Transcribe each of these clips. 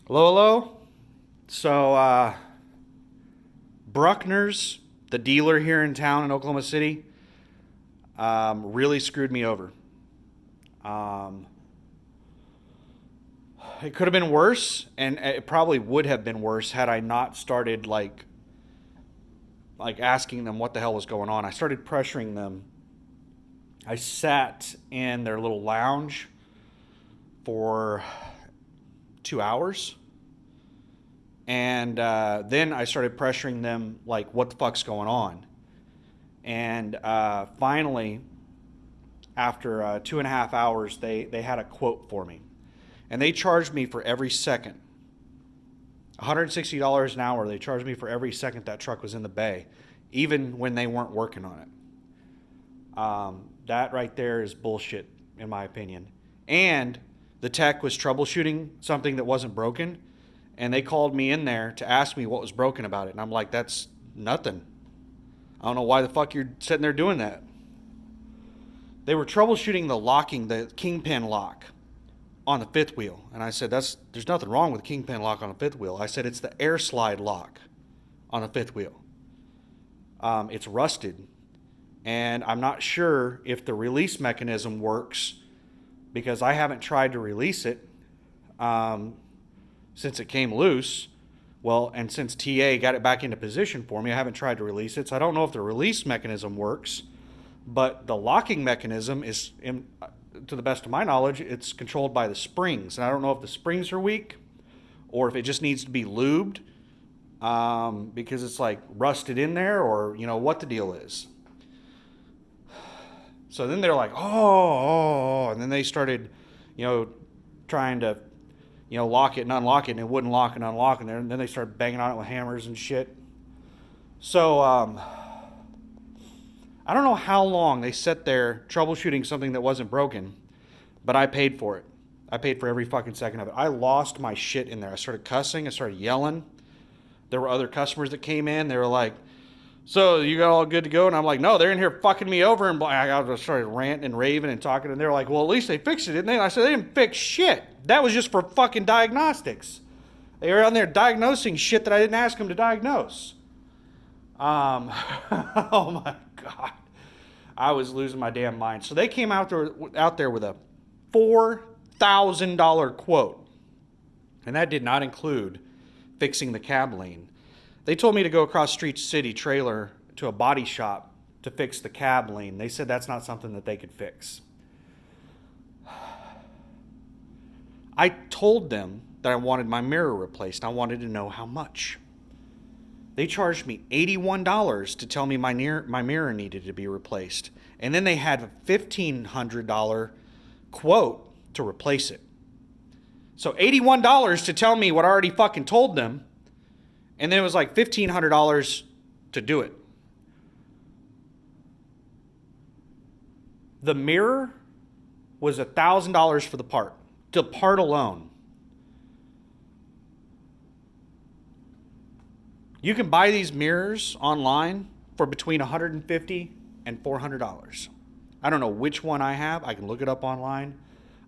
Hello, hello. So, Bruckner's, the dealer here in town in Oklahoma City, really screwed me over. Um, it could have been worse, and it probably would have been worse had I not started like asking them what the hell was going on. I started pressuring them. I sat in their little lounge for 2 hours. And then I started pressuring them, like, what the fuck's going on? And finally, after 2.5 hours, they had a quote for me. And they charged me for every second. $160 an hour, they charged me for every second that truck was in the bay, even when they weren't working on it. That right there is bullshit, in my opinion. And the tech was troubleshooting something that wasn't broken, and they called me in there to ask me what was broken about it. And I'm like, that's nothing. I don't know why the fuck you're sitting there doing that. They were troubleshooting the kingpin lock on the fifth wheel. And I said, there's nothing wrong with the kingpin lock on the fifth wheel. I said, it's the air slide lock on the fifth wheel. It's rusted. And I'm not sure if the release mechanism works because I haven't tried to release it since it came loose. Well, and since TA got it back into position for me, I haven't tried to release it. So I don't know if the release mechanism works, but the locking mechanism is, to the best of my knowledge, it's controlled by the springs. And I don't know if the springs are weak or if it just needs to be lubed because it's like rusted in there, or, what the deal is. So then they're like, oh, and then they started, trying to, lock it and unlock it, and it wouldn't lock and unlock, and then they started banging on it with hammers and shit. So I don't know how long they sat there troubleshooting something that wasn't broken, but I paid for it. I paid for every fucking second of it. I lost my shit in there. I started cussing. I started yelling. There were other customers that came in. They were like, so you got all good to go? And I'm like, no, they're in here fucking me over. And I started ranting and raving and talking. And they're like, well, at least they fixed it, didn't they? And I said, they didn't fix shit. That was just for fucking diagnostics. They were on there diagnosing shit that I didn't ask them to diagnose. Oh my God. I was losing my damn mind. So they came out there with a $4,000 quote. And that did not include fixing the cab lane. They told me to go across Street City trailer to a body shop to fix the cab lane. They said that's not something that they could fix. I told them that I wanted my mirror replaced. I wanted to know how much. They charged me $81 to tell me my mirror needed to be replaced. And then they had a $1,500 quote to replace it. So $81 to tell me what I already fucking told them. And then it was like $1,500 to do it. The mirror was $1,000 for the part. The part alone. You can buy these mirrors online for between $150 and $400. I don't know which one I have. I can look it up online.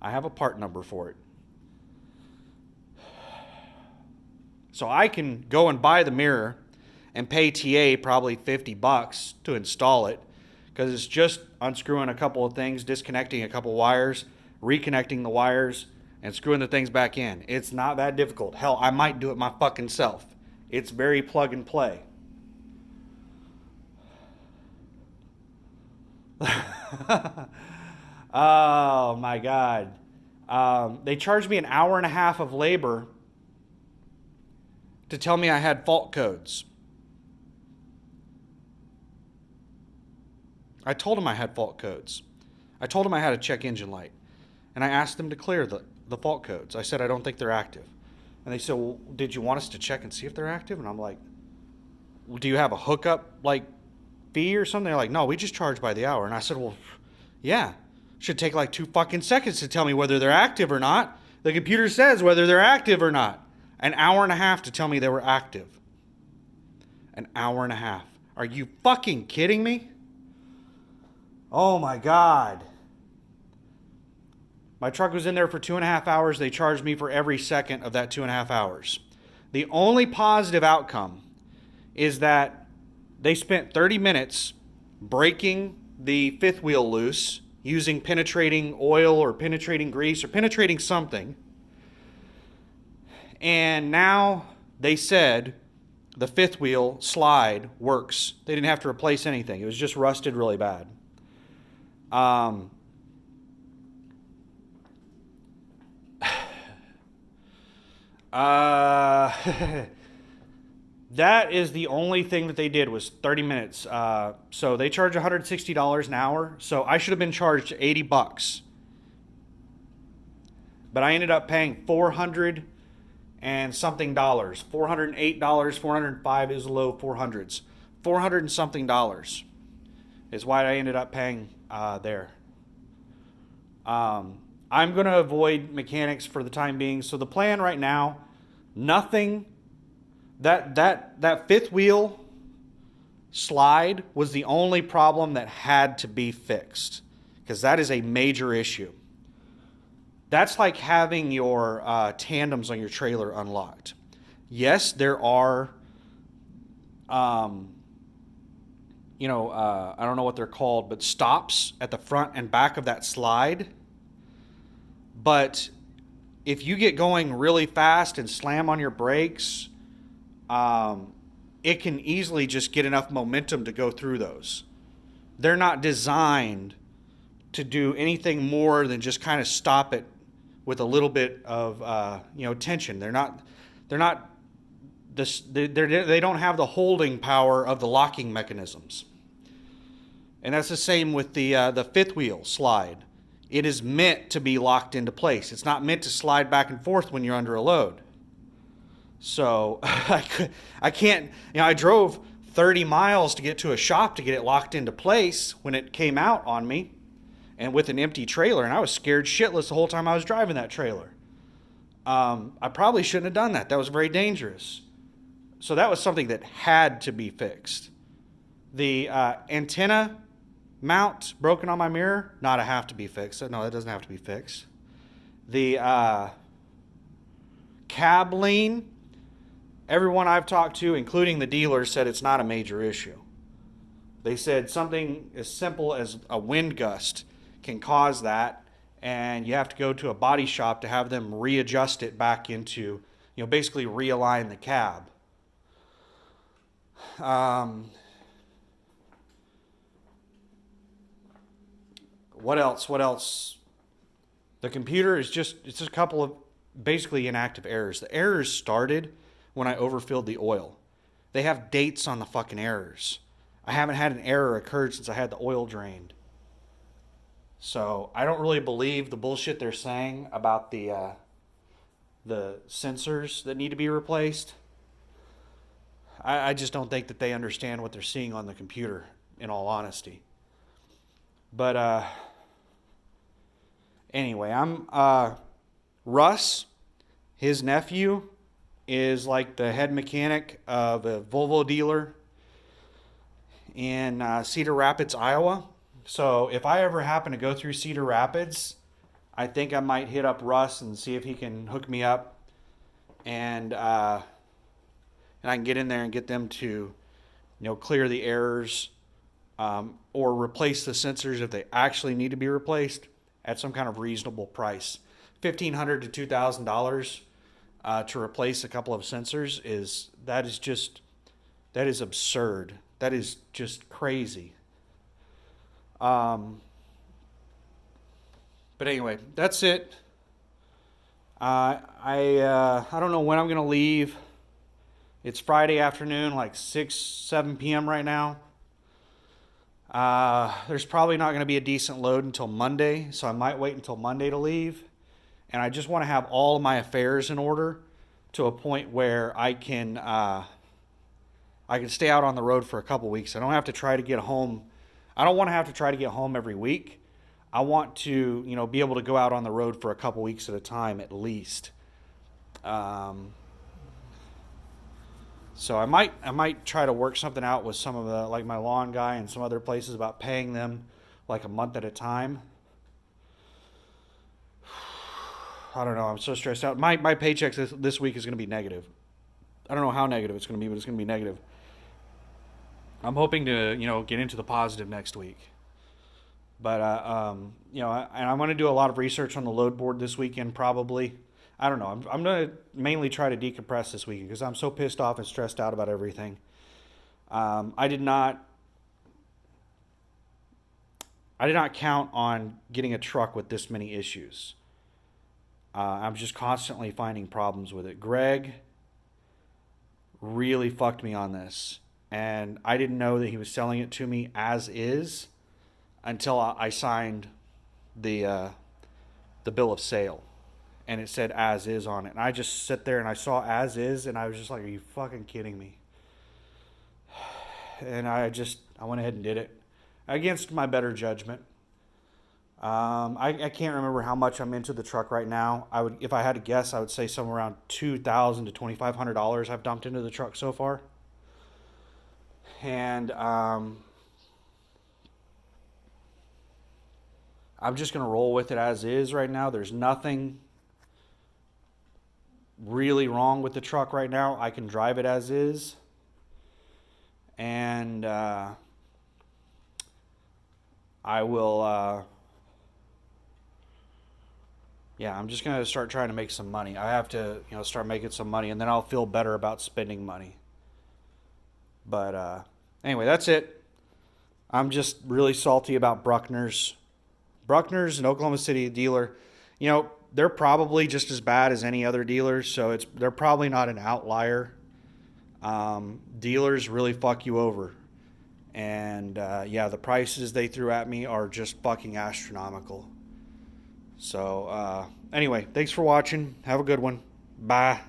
I have a part number for it. So I can go and buy the mirror and pay TA probably $50 to install it, because it's just unscrewing a couple of things, disconnecting a couple wires, reconnecting the wires, and screwing the things back in. It's not that difficult. Hell, I might do it my fucking self. It's very plug and play. Oh my God. They charged me an hour and a half of labor to tell me I had fault codes. I told them I had fault codes. I told them I had a check engine light. And I asked them to clear the fault codes. I said, I don't think they're active. And they said, well, did you want us to check and see if they're active? And I'm like, well, do you have a hookup fee or something? They're like, no, we just charge by the hour. And I said, well, yeah. Should take like 2 fucking seconds to tell me whether they're active or not. The computer says whether they're active or not. An hour and a half to tell me they were active. An hour and a half. Are you fucking kidding me? Oh my God. My truck was in there for 2.5 hours. They charged me for every second of that 2.5 hours. The only positive outcome is that they spent 30 minutes breaking the fifth wheel loose using penetrating oil or penetrating grease or penetrating something. And now they said the fifth wheel slide works. They didn't have to replace anything. It was just rusted really bad. That is the only thing that they did was 30 minutes. So they charge $160 an hour. So I should have been charged $80. But I ended up paying $400 and something dollars. $408, $405 is low 400s. $400 and something dollars is why I ended up paying there. I'm going to avoid mechanics for the time being. So the plan right now, nothing. That fifth wheel slide was the only problem that had to be fixed, because that is a major issue. That's like having your tandems on your trailer unlocked. Yes, there are, I don't know what they're called, but stops at the front and back of that slide. But if you get going really fast and slam on your brakes, it can easily just get enough momentum to go through those. They're not designed to do anything more than just kind of stop it with a little bit of tension. They don't have the holding power of the locking mechanisms. And that's the same with the fifth wheel slide. It is meant to be locked into place. It's not meant to slide back and forth when you're under a load. So I can't, I drove 30 miles to get to a shop to get it locked into place when it came out on me, and with an empty trailer, and I was scared shitless the whole time I was driving that trailer. I probably shouldn't have done that. That was very dangerous. So that was something that had to be fixed. The antenna mount broken on my mirror, not a have to be fixed. No, that doesn't have to be fixed. The cab lean, everyone I've talked to, including the dealers, said it's not a major issue. They said something as simple as a wind gust can cause that, and you have to go to a body shop to have them readjust it back into, basically realign the cab. What else? The computer is it's a couple of basically inactive errors. The errors started when I overfilled the oil. They have dates on the fucking errors. I haven't had an error occur since I had the oil drained. So I don't really believe the bullshit they're saying about the sensors that need to be replaced. I just don't think that they understand what they're seeing on the computer, in all honesty. But anyway, Russ, his nephew, is like the head mechanic of a Volvo dealer in Cedar Rapids, Iowa. So if I ever happen to go through Cedar Rapids, I think I might hit up Russ and see if he can hook me up, and I can get in there and get them to, clear the errors, or replace the sensors if they actually need to be replaced at some kind of reasonable price. $1,500 to $2,000 to replace a couple of sensors is absurd. That is just crazy. But anyway, that's it. I don't know when I'm going to leave. It's Friday afternoon, like 7 p.m. right now. There's probably not going to be a decent load until Monday, so I might wait until Monday to leave. And I just want to have all of my affairs in order to a point where I can stay out on the road for a couple weeks. I don't have to try to get home. I don't want to have to try to get home every week. I want to, be able to go out on the road for a couple weeks at a time at least. So I might try to work something out with some of the, like my lawn guy and some other places, about paying them like a month at a time. I don't know. I'm so stressed out. My paycheck this week is going to be negative. I don't know how negative it's going to be, but it's going to be negative. I'm hoping to, get into the positive next week. But, and I'm going to do a lot of research on the load board this weekend, probably. I don't know. I'm going to mainly try to decompress this weekend because I'm so pissed off and stressed out about everything. I did not count on getting a truck with this many issues. I'm just constantly finding problems with it. Greg really fucked me on this. And I didn't know that he was selling it to me as is until I signed the bill of sale. And it said as is on it. And I just sit there and I saw as is and I was just like, are you fucking kidding me? And I went ahead and did it against my better judgment. I can't remember how much I'm into the truck right now. If I had to guess, I would say somewhere around $2,000 to $2,500 I've dumped into the truck so far. And I'm just gonna roll with it as is right now. There's nothing really wrong with the truck right now. I can drive it as is, and I will. I'm just gonna start trying to make some money. I have to, start making some money, and then I'll feel better about spending money. But anyway, that's it. I'm just really salty about Bruckner's. Bruckner's an Oklahoma City dealer. They're probably just as bad as any other dealers, so they're probably not an outlier. Dealers really fuck you over. And the prices they threw at me are just fucking astronomical. So anyway, thanks for watching. Have a good one. Bye.